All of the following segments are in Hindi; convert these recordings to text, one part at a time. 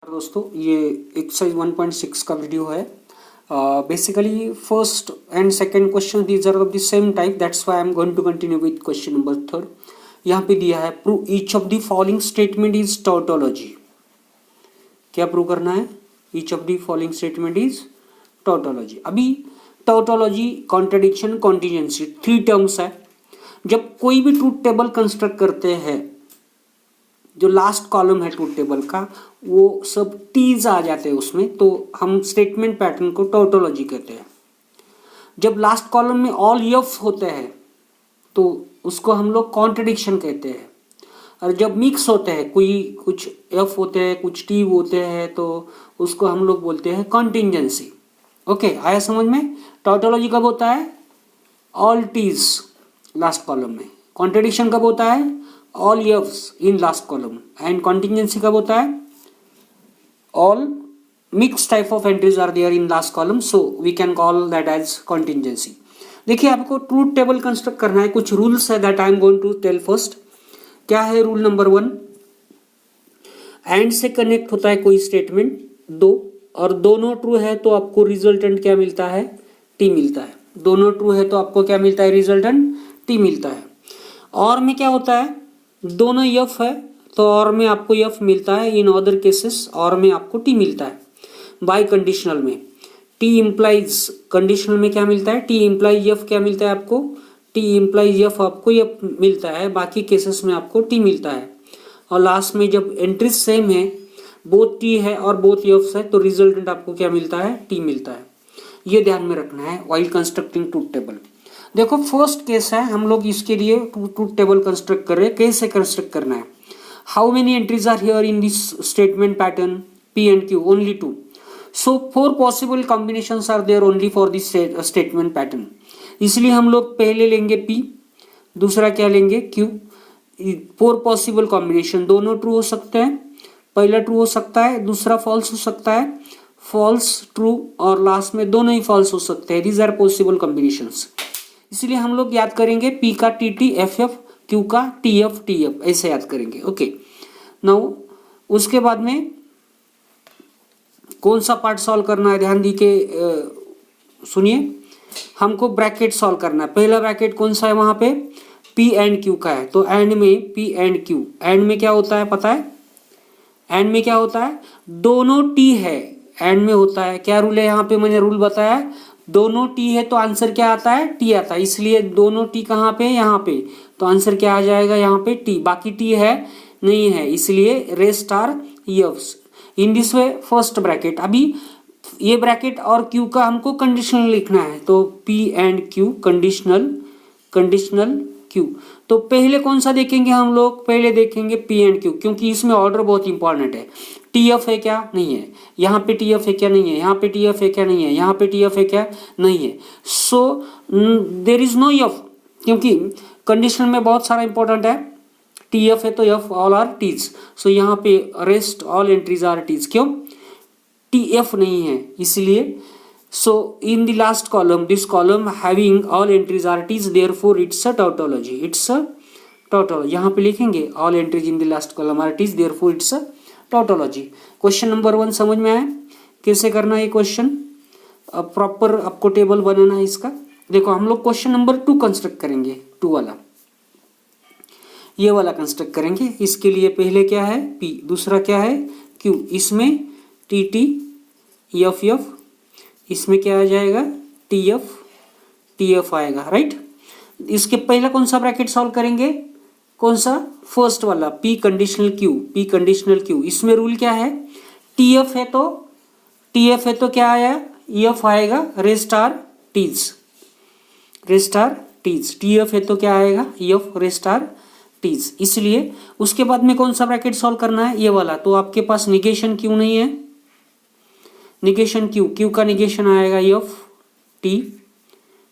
दोस्तों ये एक्सरसाइज 1.6 का वीडियो है। Basically first and second question these are of the same type, that's why I am going to continue with question number third. यहाँ पे दिया है prove each of the following statement is tautology. क्या प्रूव करना है? Each of the following statement is tautology. अभी tautology, contradiction, contingency, three terms है। जब कोई भी ट्रूथ टेबल कंस्ट्रक्ट करते हैं, जो लास्ट कॉलम है ट्रूथ टेबल का, वो सब टीज आ जाते हैं उसमें, तो हम स्टेटमेंट पैटर्न को टॉटोलॉजी कहते हैं। जब लास्ट कॉलम में ऑल यफ होते हैं तो उसको हम लोग कॉन्ट्रडिक्शन कहते हैं। और जब मिक्स होते हैं, कोई कुछ एफ होते हैं कुछ टी होते हैं, तो उसको हम लोग बोलते हैं कॉन्टिजेंसी। ओके, आया समझ में? टॉटोलॉजी कब होता है? ऑल टीज लास्ट कॉलम में। कॉन्ट्रडिक्शन कब होता है? All Fs in last column. And contingency कब होता है? all mixed type of entries are there in last column, so we can call that as contingency. देखिए, आपको ट्रूथ टेबल कंस्ट्रक्ट करना है, कुछ रूल्स है that I am going to tell first. क्या है रूल नंबर 1? एंड से कनेक्ट होता है कोई स्टेटमेंट दो, और दोनों ट्रू है तो आपको रिजल्टेंट क्या मिलता है? टी मिलता है। दोनों ट्रू है तो आपको क्या मिलता है? रिजल्टेंट टी मिलता है। और में क्या होता है? दोनों यफ है तो और में आपको यफ मिलता है। इन अदर केसेस और में आपको टी मिलता है। बाय कंडीशनल में टी इम्प्लाइज, कंडीशनल में क्या मिलता है? टी इम्प्लाइज यफ क्या मिलता है आपको? टी इम्प्लाइज यफ आपको यफ मिलता है। बाकी केसेस में आपको टी मिलता है। और लास्ट में जब एंट्रीज सेम है, बोथ टी है और बोथ यफ्स है, तो रिजल्टेंट आपको क्या मिलता है? टी मिलता है। ये ध्यान में रखना है व्हाइल कंस्ट्रक्टिंग ट्रूथ टेबल। देखो, फर्स्ट केस है, हम लोग इसके लिए ट्रूथ टेबल कंस्ट्रक्ट कर रहे हैं। कैसे कंस्ट्रक्ट करना है? How many entries are here in this statement pattern? P and Q, only two. So 4 possible combinations are there only for this statement pattern. इसलिए हम लोग पहले लेंगे P, दूसरा क्या लेंगे? Q. 4 possible combination, दोनों ट्रू हो सकते हैं। पहला ट्रू हो सकता है, दूसरा फॉल्स हो सकता है, फॉल्स ट्रू, और लास्ट में दोनों ही फॉल्स हो सकते हैं। These are possible combinations. इसलिए हम लोग याद करेंगे P का TT FF, क्यू का TF ऐसे याद करेंगे। ओके, नाउ उसके बाद में कौन सा पार्ट सॉल्व करना है? ध्यान दी के सुनिए। हमको ब्रैकेट सॉल्व करना है। पहला ब्रैकेट कौन सा है? वहां पे P एंड Q का है, तो एंड में P एंड Q। एंड में क्या होता है पता है? एंड में क्या होता है? दोनों T है, एंड में होता है। क्या रूल है यहाँ पे? मैंने रूल बताया, दोनों टी है तो आंसर क्या आता है? टी आता है। इसलिए दोनों टी कहाँ पे? यहाँ पे, तो आंसर क्या आ जाएगा? यहाँ पे टी। बाकी टी है नहीं है, इसलिए rest are Fs. In this way first bracket. अभी ये ब्रैकेट और क्यू का हमको कंडीशनल लिखना है, तो P and Q conditional, conditional Q. तो पहले कौन सा देखेंगे हम लोग? पहले देखेंगे पी एंड क्यू, क्योंकि इसमें ऑर्डर बहुत इंपॉर्टेंट है। टी एफ है क्या? नहीं है। यहाँ पे टी एफ है क्या? नहीं है। यहाँ पे टी एफ है क्या? नहीं है। यहाँ पे टी एफ है क्या? नहीं है। So there is no F, क्योंकि कंडीशन में बहुत सारा इंपॉर्टेंट है। टी एफ है तो F all are Ts. So यहाँ पे rest all entries are Ts. क्यों? टी एफ नहीं है इसलिए। So in the last column, this column having all entries are t's, therefore it's a tautology. It's a tautology. यहाँ पे लिखेंगे all entries in the last column are t's, therefore it's a tautology. Question number 1 समझ में आया कैसे करना है ये क्वेश्चन? अब प्रॉपर आपको टेबल बनाना है इसका। देखो, हम लोग क्वेश्चन नंबर 2 कंस्ट्रक्ट करेंगे। 2 वाला, ये वाला कंस्ट्रक्ट करेंगे। इसके लिए पहले क्या है? P, दूसरा क्या है? Q। इसमें TT FF, इसमें क्या आ जाएगा? TF आएगा, राइट। इसके पहला कौन सा ब्रैकेट सॉल्व करेंगे? कौन सा? फर्स्ट वाला, P conditional Q, P conditional Q। इसमें रूल क्या है? TF है तो क्या आया? EF आएगा, rest are Ts, rest are Ts. TF है तो क्या आएगा? EF, rest are Ts. इसलिए उसके बाद में कौन सा ब्रैकेट सॉल्व करना है? ये वाला। तो आपके पास निगेशन क्यू नहीं है, निगेशन क्यू, क्यू का निगेशन आएगा एफ टी,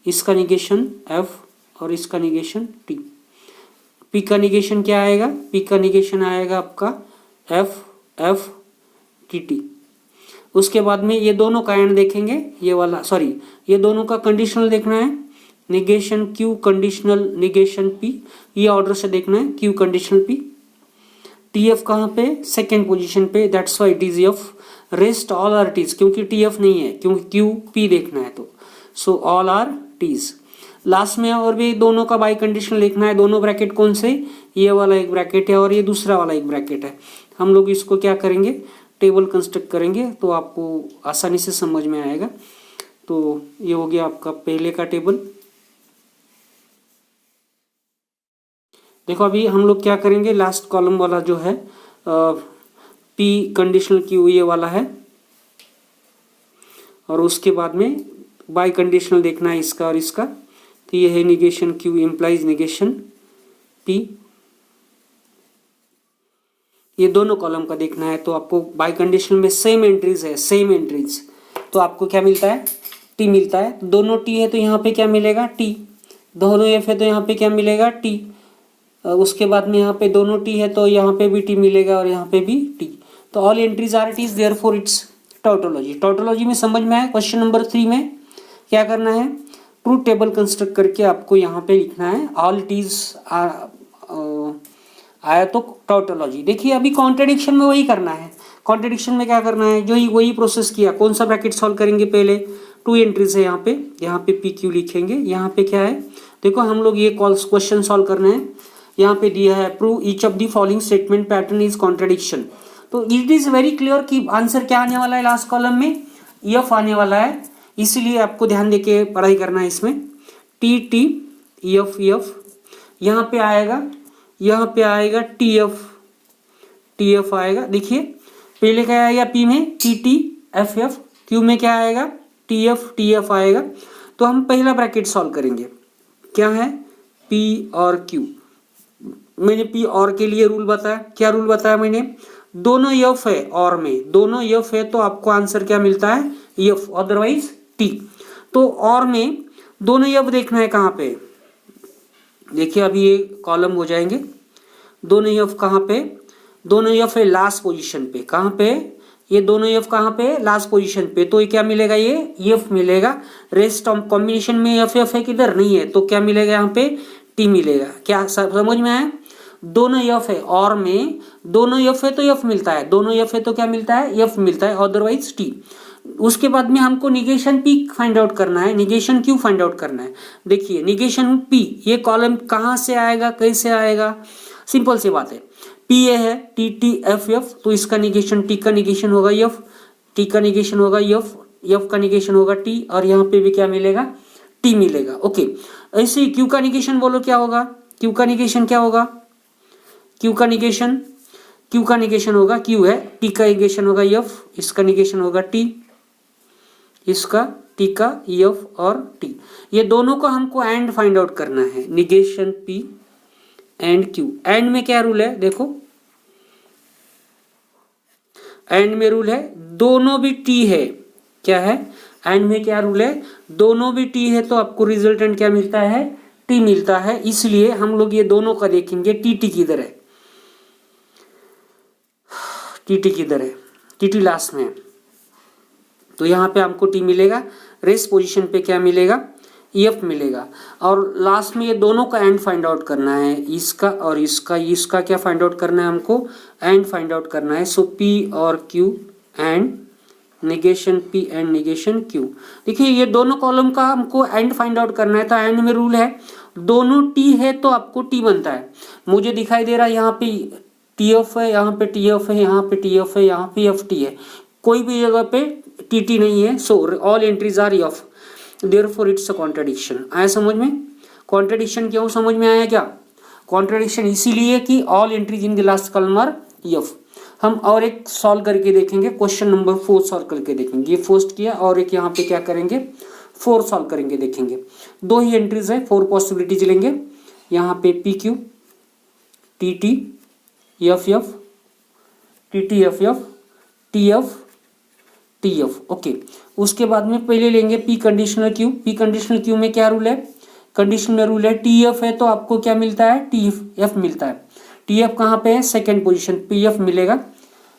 इसका निगेशन एफ और इसका निगेशन टी। पी का निगेशन क्या आएगा? पी का निगेशन आएगा आपका एफ टी टी। उसके बाद में ये दोनों का एंड देखेंगे, ये वाला सॉरी, ये दोनों का कंडीशनल देखना है। Negation Q conditional negation P, ये ऑर्डर से देखना है। Q conditional P, T F कहाँ पे, सेकेंड पोजीशन पे, that's why it is F. Rest all are Ts, क्योंकि टी एफ नहीं है, क्योंकि क्यू पी देखना है तो, so all are Ts. Last में और भी दोनों का बाई कंडीशनल लिखना है। दोनों ब्रैकेट कौन से, ये वाला एक ब्रैकेट है और ये दूसरा वाला एक ब्रैकेट है। हम लोग इसको क्या करेंगे, टेबल कंस्ट्रक्ट करेंगे तो आपको आसानी से समझ में आएगा। तो ये हो गया आपका पहले का टेबल। देखो अभी हम लोग क्या करेंगे, लास्ट कॉलम वाला जो है पी कंडीशनल क्यू ये वाला है, और उसके बाद में बाई कंडीशनल देखना है इसका और इसका। तो ये है negation Q implies negation P, ये दोनों कॉलम का देखना है। तो आपको बाई कंडीशनल में सेम एंट्रीज है, सेम एंट्रीज, तो आपको क्या मिलता है, टी मिलता है। दोनों टी है तो यहाँ पे क्या मिलेगा, टी। दोनों एफ है तो यहाँ पे क्या मिलेगा, टी। उसके बाद में यहाँ पे दोनों टी है तो यहाँ पे भी टी मिलेगा और यहाँ पे भी टी। तो all entries are Ts, therefore it's tautology. Tautology में समझ में आया। क्वेश्चन नंबर 3 में क्या करना है, ट्रूथ टेबल कंस्ट्रक्ट करके आपको यहाँ पे लिखना है ऑल टीज आया तो टोटोलॉजी। देखिए अभी कॉन्ट्रडिक्शन में वही करना है। कॉन्ट्रडिक्शन में क्या करना है, जो ही वही प्रोसेस किया। कौन सा ब्रैकेट सॉल्व करेंगे, पहले 2 एंट्रीज है यहाँ पे पी क्यू लिखेंगे। यहाँ पे क्या है, देखो हम लोग ये क्वेश्चन सॉल्व करना है। यहाँ पे दिया है prove each of the following statement pattern is contradiction. तो इट इज वेरी क्लियर कि आंसर क्या आने वाला है, लास्ट कॉलम में एफ आने वाला है। इसीलिए आपको ध्यान देके पढ़ाई करना है इसमें। टी टी एफ एफ, यहाँ पे आएगा, यहाँ पे आएगा टी एफ आएगा। देखिए पहले क्या आएगा, पी में T T F F, Q में क्या आएगा, टी एफ आएगा। तो हम पहला ब्रैकेट सॉल्व करेंगे, क्या है, पी और क्यू। मैंने पी और के लिए रूल बताया, क्या रूल बताया मैंने, दोनों एफ है और में, दोनों एफ है तो आपको आंसर क्या मिलता है, एफ, अदरवाइज टी। तो और में दोनों एफ देखना है कहाँ पे, देखिए अभी ये कॉलम हो जाएंगे। दोनों एफ कहाँ पे, दोनों एफ है लास्ट पोजीशन पे, कहाँ पे, ये दोनों एफ कहाँ पे, लास्ट पोजीशन पे। तो ये क्या मिलेगा, ये एफ मिलेगा। रेस्ट ऑफ कॉम्बिनेशन में एफ है किधर नहीं है, तो क्या मिलेगा यहाँ पे, टी मिलेगा। क्या समझ में आया, दोनों एफ है और में, दोनों एफ है तो एफ मिलता है, दोनों एफ है तो क्या मिलता है, एफ मिलता है, अदरवाइज टी। उसके बाद में हमको निगेशन पी फाइंड आउट करना है, निगेशन क्यू फाइंड आउट करना है। देखिए निगेशन पी, ये कॉलम कहाँ से आएगा, कैसे आएगा, सिंपल सी बात है। पी ए है टी टी एफ एफ, तो इसका निगेशन, टी का निगेशन होगा एफ, टी का निगेशन होगा एफ, एफ का निगेशन होगा टी, और यहाँ पे भी क्या मिलेगा, टी मिलेगा। ओके, ऐसे ही क्यू का निगेशन बोलो क्या होगा, क्यू का निगेशन क्या होगा, क्यू का निगेशन, क्यू का निगेशन होगा, क्यू है, टी का निगेशन होगा एफ, इसका निगेशन होगा टी, इसका टी का एफ और टी। ये दोनों को हमको एंड फाइंड आउट करना है, negation P and Q. And में क्या रूल है, देखो एंड में रूल है दोनों भी टी है, क्या है, एंड में क्या रूल है, दोनों भी टी है तो आपको रिजल्टेंट क्या मिलता है, टी मिलता है। इसलिए हम लोग ये दोनों का देखेंगे, टी टी किधर है, टी टी किधर है, टी टी लास्ट में है, तो यहाँ पे हमको टी मिलेगा। रेस्ट पोजीशन पे क्या मिलेगा, एफ मिलेगा। और लास्ट में ये दोनों का एंड फाइंड आउट करना है, इसका और इसका, इसका क्या फाइंड आउट करना है हमको, एंड फाइंड आउट करना है। सो पी और Q and negation P and negation Q. देखिए ये दोनों कॉलम का हमको एंड फाइंड आउट करना है, तो एंड में रूल है दोनों टी है तो आपको टी बनता है। मुझे दिखाई दे रहा है यहाँ पे टी एफ है, यहाँ पे टी एफ है, यहाँ पे टी एफ है, यहाँ पे एफ टी है, कोई भी जगह पे टी टी नहीं है। So all entries R F, therefore it's a contradiction. आया समझ में, कॉन्ट्रडिक्शन क्यों समझ में आया क्या, कॉन्ट्रडिक्शन इसीलिए कि all entries in the last column R F. हम और एक सॉल्व करके देखेंगे, क्वेश्चन नंबर 4 सॉल्व करके देखेंगे। ये फर्स्ट किया और एक यहाँ पे क्या करेंगे, 4 सॉल्व करेंगे, देखेंगे। 2 ही एंट्रीज है, 4 पॉसिबिलिटीज लेंगे। यहाँ पे P Q, T T F F, T T F F, T F, T F. Okay, उसके बाद में पहले लेंगे P conditional Q. P conditional Q में क्या रूल है, कंडीशन में रूल है टी एफ है तो आपको क्या मिलता है, टी एफ मिलता है। टी एफ कहाँ पे है, सेकेंड पोजीशन, पी एफ मिलेगा।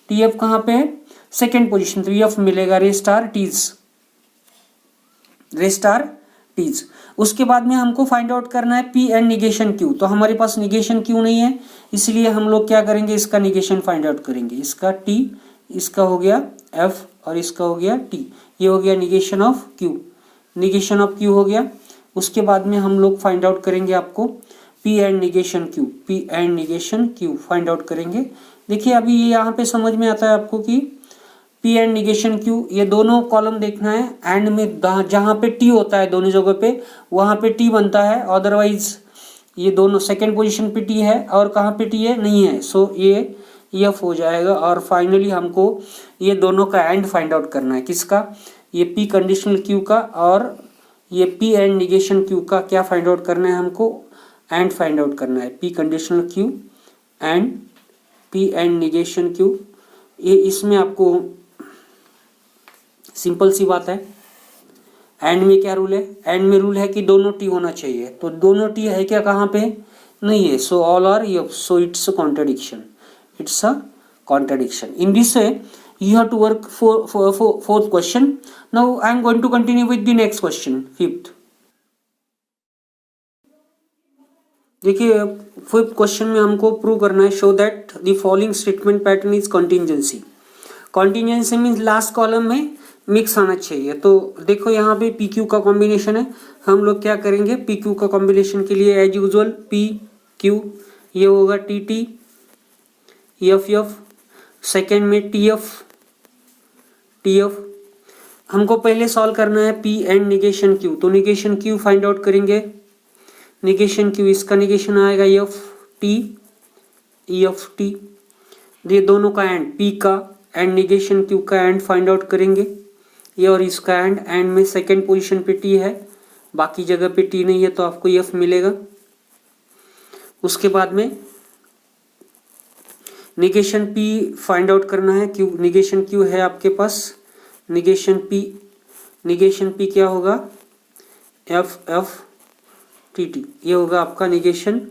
टी एफ कहाँ पे है, सेकेंड पोजीशन, तो एफ मिलेगा। Rest are Ts, rest are Ts. उसके बाद में हमको फाइंड आउट करना है पी एंड निगेशन क्यू। तो हमारे पास निगेशन क्यू नहीं है, इसलिए हम लोग क्या करेंगे, इसका निगेशन फाइंड आउट करेंगे। इसका टी, इसका हो गया एफ और इसका हो गया टी। ये हो गया negation of Q, negation of Q हो गया। उसके बाद में हम लोग फाइंड आउट करेंगे आपको P and negation Q, P and negation Q find out करेंगे। देखिए अभी ये यहाँ पे समझ में आता है आपको कि पी एंड निगेशन क्यू, ये दोनों कॉलम देखना है। एंड में जहाँ पे टी होता है दोनों जगह पे, वहाँ पे टी बनता है, अदरवाइज ये दोनों सेकेंड पोजीशन पे टी है और कहाँ पे टी है, नहीं है। सो ये एफ हो जाएगा। और फाइनली हमको ये दोनों का एंड फाइंड आउट करना है। किसका, ये पी कंडीशनल क्यू का और ये पी एंड निगेशन क्यू का क्या फाइंड आउट करना है हमको, एंड फाइंड आउट करना है। P conditional Q and P and negation Q. ये इसमें आपको सिंपल सी बात है। एंड में क्या रूल है, एंड में रूल है कि दोनों टी होना चाहिए। तो दोनों टी है क्या, कहाँ पे, नहीं है। सो all R F, so it's a contradiction, it's a contradiction. In this way you have to work for fourth question. Now I am going to continue with the next question, fifth. देखिए फिफ्थ क्वेश्चन में हमको प्रूव करना है, show that the following statement pattern is contingency. Contingency means last column में मिक्स आना चाहिए। तो देखो यहाँ पे पी क्यू का कॉम्बिनेशन है, हम लोग क्या करेंगे, पी क्यू का कॉम्बिनेशन के लिए एज यूजुअल पी क्यू, ये होगा T T F F, second में टी एफ टी एफ। हमको पहले सॉल्व करना है पी एंड निगेशन क्यू। तो निगेशन क्यू फाइंड आउट करेंगे। निगेशन क्यू, इसका निगेशन आएगा एफ टी, एफ टी। ये दोनों का एंड, पी का एंड निगेशन क्यू का एंड फाइंड आउट करेंगे। ये और इसका एंड में सेकेंड पोजीशन पे टी है, बाकी जगह पे टी नहीं है, तो आपको एफ मिलेगा। उसके बाद में निगेशन पी फाइंड आउट करना है। क्यू, निगेशन क्यू है आपके पास, निगेशन पी क्या होगा, एफ एफ टी टी। ये होगा आपका निगेशन,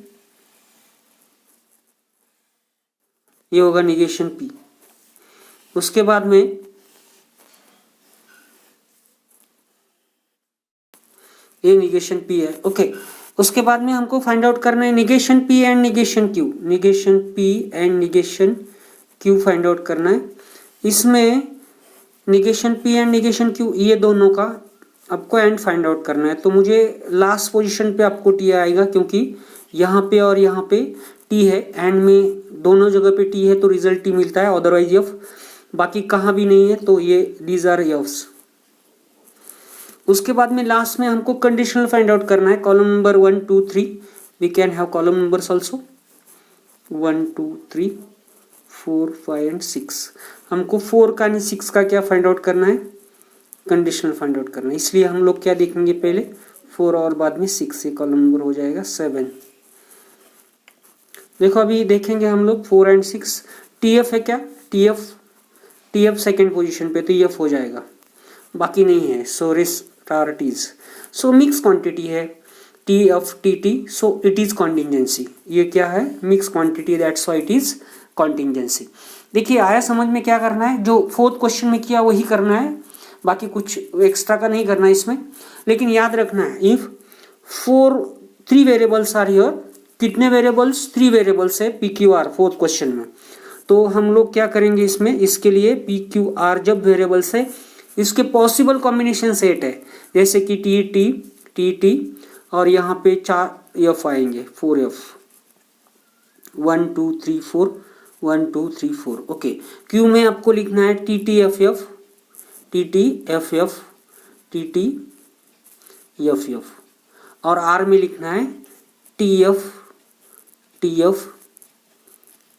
ये होगा निगेशन पी। उसके बाद में ये निगेशन पी है, ओके। उसके बाद में हमको फाइंड आउट करना है negation P and negation Q. Negation P and negation Q find out करना है। इसमें negation P and negation Q, ये दोनों का आपको एंड फाइंड आउट करना है। तो मुझे लास्ट पोजीशन पे आपको टी आएगा, क्योंकि यहाँ पे और यहाँ पे टी है, एंड में दोनों जगह पे टी है तो रिजल्ट टी मिलता है, अदरवाइज एफ। बाकी कहाँ भी नहीं है, तो ये दीज आर एफ्स। उसके बाद में लास्ट में हमको कंडीशनल फाइंड आउट करना है। Column number 1 2 3, we can have column numbers also 1 2 3 4 5 and 6। हमको 4 का नहीं 6 का क्या फाइंड आउट करना है, कंडीशनल फाइंड आउट करना है। इसलिए हम लोग क्या देखेंगे, पहले 4 और बाद में 6 से कॉलम नंबर हो जाएगा 7। देखो अभी देखेंगे हम लोग 4 एंड 6। टी एफ है क्या, टी एफ सेकेंड पोजीशन पे, तो एफ हो जाएगा, बाकी नहीं है। सो रेस्टार्टीज, सो मिक्स क्वांटिटी है T F T T, so it is contingency. ये क्या है, mix quantity, that's why it is contingency. देखिए आया समझ में, क्या करना है, जो फोर्थ क्वेश्चन में किया वही करना है, बाकी कुछ एक्स्ट्रा का नहीं करना है इसमें। लेकिन याद रखना है, इफ 3 वेरिएबल्स आर हियर, कितने वेरिएबल्स, 3 वेरिएबल्स है P Q R fourth question में। तो हम लोग क्या करेंगे इसमें, इसके लिए पी क्यू आर जब वेरिएबल्स है, इसके पॉसिबल कॉम्बिनेशन सेट है, जैसे कि टी टी टी टी और यहाँ पे 4 एफ आएंगे, 4 एफ, 1 2 3 4 1 2 3 4, ओके। क्यू में आपको लिखना है T T F F, T T F F, T T F F, और आर में लिखना है T F T F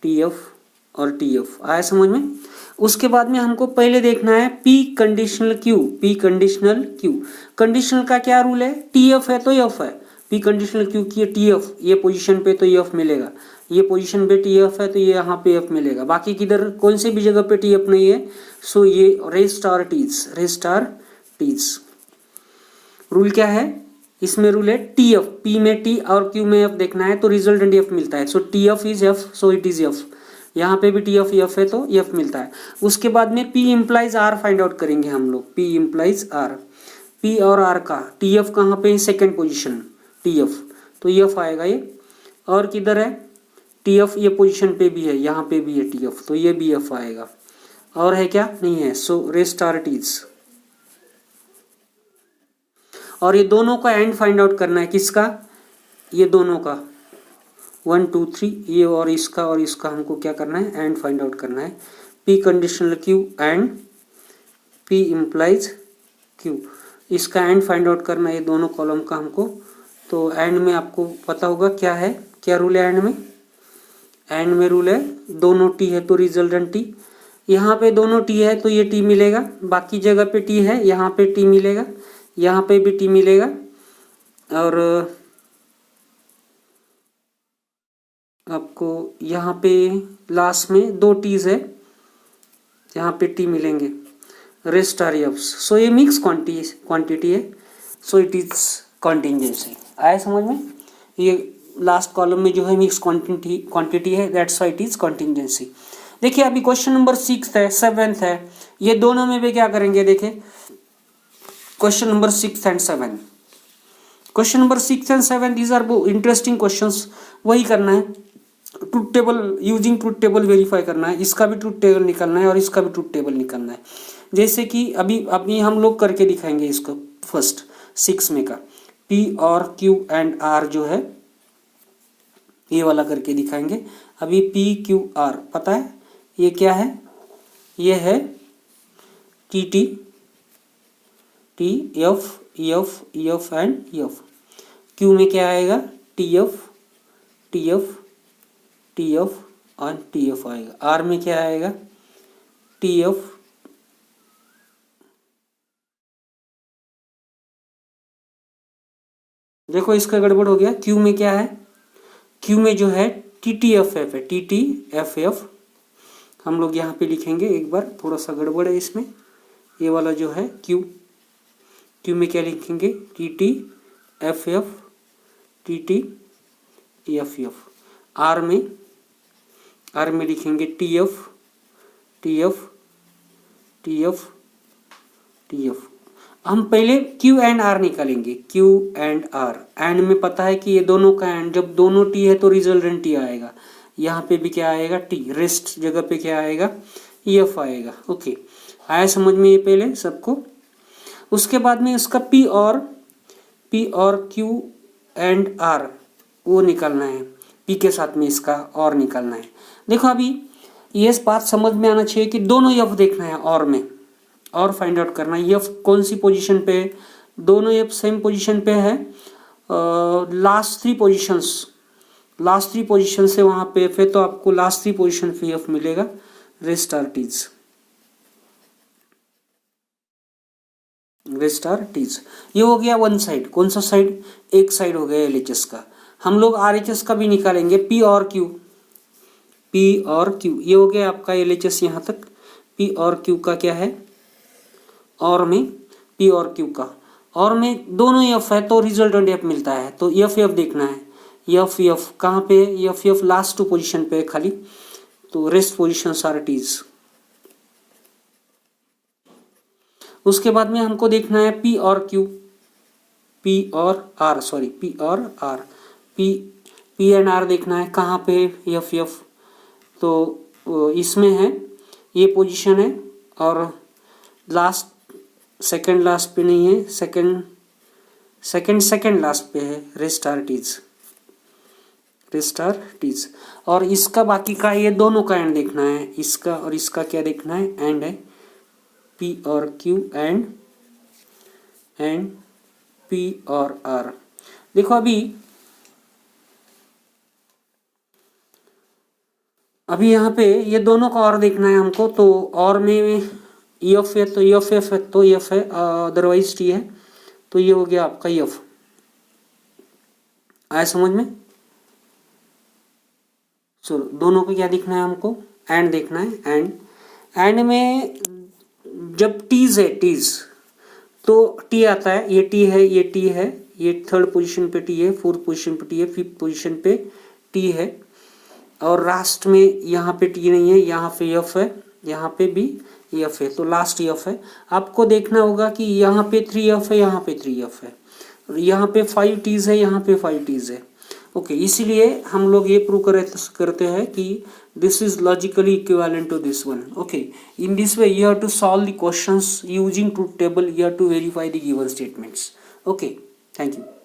T F और टी एफ। आया समझ में। उसके बाद में हमको पहले देखना है P conditional Q, P conditional Q. Conditional का क्या रूल है, टी एफ है तो एफ है, पी कंडीशनल क्यू की टी एफ, ये पोजीशन पे तो एफ मिलेगा, ये पोजीशन पे टी एफ है तो ये यहाँ पे एफ मिलेगा, बाकी किधर कौन सी भी जगह पे टी एफ नहीं है। सो ये रेस्ट आर टीज। रूल क्या है इसमें, रूल है टी एफ, पी में टी और क्यू में एफ देखना है तो रिजल्टेंट एफ मिलता है। So T F is F, so it is F. यहाँ पे भी टी एफ एफ है तो एफ मिलता है। उसके बाद में P implies R find out करेंगे हम लोग, पी इम्प्लाइज आर। पी और आर का टी एफ कहाँ पे, सेकेंड पोजीशन टी एफ, तो एफ आएगा ये। और किधर है टी एफ, ये पोजीशन पे भी है, यहाँ पे भी है टी एफ, तो ये भी एफ आएगा। और है क्या, नहीं है, सो रेस्ट आर टीज। और ये दोनों का एंड फाइंड आउट करना है, किसका, ये दोनों का 1 2 3, ये और इसका हमको क्या करना है, एंड फाइंड आउट करना है। P conditional Q and P implies Q, इसका एंड फाइंड आउट करना है, ये दोनों कॉलम का हमको। तो एंड में आपको पता होगा क्या है, क्या रूल है एंड में, एंड में रूल है दोनों टी है तो रिजल्टेंट टी। यहाँ पे दोनों टी है तो ये टी मिलेगा, बाकी जगह पे टी है, यहाँ पे टी मिलेगा, यहाँ पे भी टी मिलेगा। और आपको यहाँ पे लास्ट में 2 टीज है, यहाँ पे टी मिलेंगे, रेस्ट आर एफ्स। सो ये मिक्स क्वांटिटी है, सो इट इज कॉन्टिंजेंसी। आया समझ में, ये लास्ट कॉलम में जो है मिक्स क्वांटिटी है, दैट्स व्हाई इट इज कॉन्टिंजेंसी। देखिए अभी क्वेश्चन नंबर 6 है, 7 है, ये दोनों में भी क्या करेंगे, देखिए question number 6 and 7, question number 6 and 7 these are interesting questions. वही करना है, truth table using truth table verify करना है, इसका भी ट्रुथ टेबल निकालना है और इसका भी ट्रुथ टेबल निकालना है। जैसे कि अभी हम लोग करके दिखाएंगे इसको, फर्स्ट 6 में का पी और क्यू एंड आर जो है ये वाला करके दिखाएंगे। अभी पी क्यू आर पता है ये क्या है, ये है T T T F F F and F. Q में क्या आएगा, T F T F T F और टी एफ आएगा। आर में क्या आएगा, टी एफ देखो इसका गड़बड़ हो गया। क्यू में क्या है, क्यू में जो है टी टी एफ एफ है, टी टी एफ एफ हम लोग यहाँ पे लिखेंगे, एक बार थोड़ा सा गड़बड़ है इसमें। ये वाला जो है क्यू, क्यू में क्या लिखेंगे, T T F F T T F F. R में लिखेंगे T F T F T F T F. हम पहले क्यू एंड आर निकालेंगे, क्यू एंड आर। एंड में पता है कि ये दोनों का एंड, जब दोनों टी है तो रिजल्टेंट टी आएगा। यहाँ पे भी क्या आएगा, टी, रेस्ट जगह पे क्या आएगा, एफ आएगा। ओके, आया समझ में ये पहले सबको। उसके बाद में इसका पी और क्यू एंड आर वो निकालना है, पी के साथ में इसका और निकालना है। देखो अभी ये बात समझ में आना चाहिए कि दोनों एफ देखना है और में, और फाइंड आउट करना है एफ कौन सी पोजीशन पे है। दोनों एफ सेम पोजीशन पे है, लास्ट थ्री पोजीशन से वहां पे एफ है, तो आपको लास्ट 3 पोजीशन पे एफ मिलेगा, रेस्ट आर टीज। ये हो गया वन साइड। कौन सा साइड, एक साइड हो गया एलएचएस का। हम लोग आरएचएस का भी निकालेंगे, पी और क्यू ये हो गया आपका एलएचएस यहाँ तक। पी और क्यू का क्या है, और में पी और क्यू का, और में दोनों एफ है तो रिजल्टेंट एफ मिलता है, तो एफ देखना है। एफ कहाँ पे, एफ लास्ट 2 पोजीशन पे है खाली, तो रेस्ट पोजीशन आर टीज। उसके बाद में हमको देखना है पी और आर, पी एंड आर देखना है कहाँ पे, एफ तो इसमें है, ये पोजीशन है, और सेकंड लास्ट पे नहीं है, सेकंड लास्ट पे है, रेस्ट आर टीज। और इसका बाकी का ये दोनों का एंड देखना है, इसका और इसका क्या देखना है, एंड है पी और क्यू एंड पी और आर। देखो अभी यहाँ पे ये दोनों का और देखना है हमको, तो और में एफ है तो एफ है, अदरवाइज टी है, तो ये हो गया आपका एफ। आया समझ में। चलो दोनों को क्या देखना है हमको, एंड देखना है। एंड में जब टीज तो टी आता है, ये टी है, ये थर्ड पोजीशन पे टी है, फोर्थ पोजीशन पे टी है, फिफ्थ पोजीशन पे टी है, और लास्ट में यहाँ पे टी नहीं है, यहाँ पे एफ है, यहाँ पे भी एफ है, तो लास्ट एफ है। आपको देखना होगा कि यहाँ पे 3f है, यहाँ पे 3f है, और यहाँ पे 5 t's है, यहाँ पे 5 t's है। ओके, इसीलिए हम लोग ये प्रूव करते हैं कि this is logically equivalent to this one. Okay, in this way you have to solve the questions using truth table, you have to verify the given statements. Okay, thank you.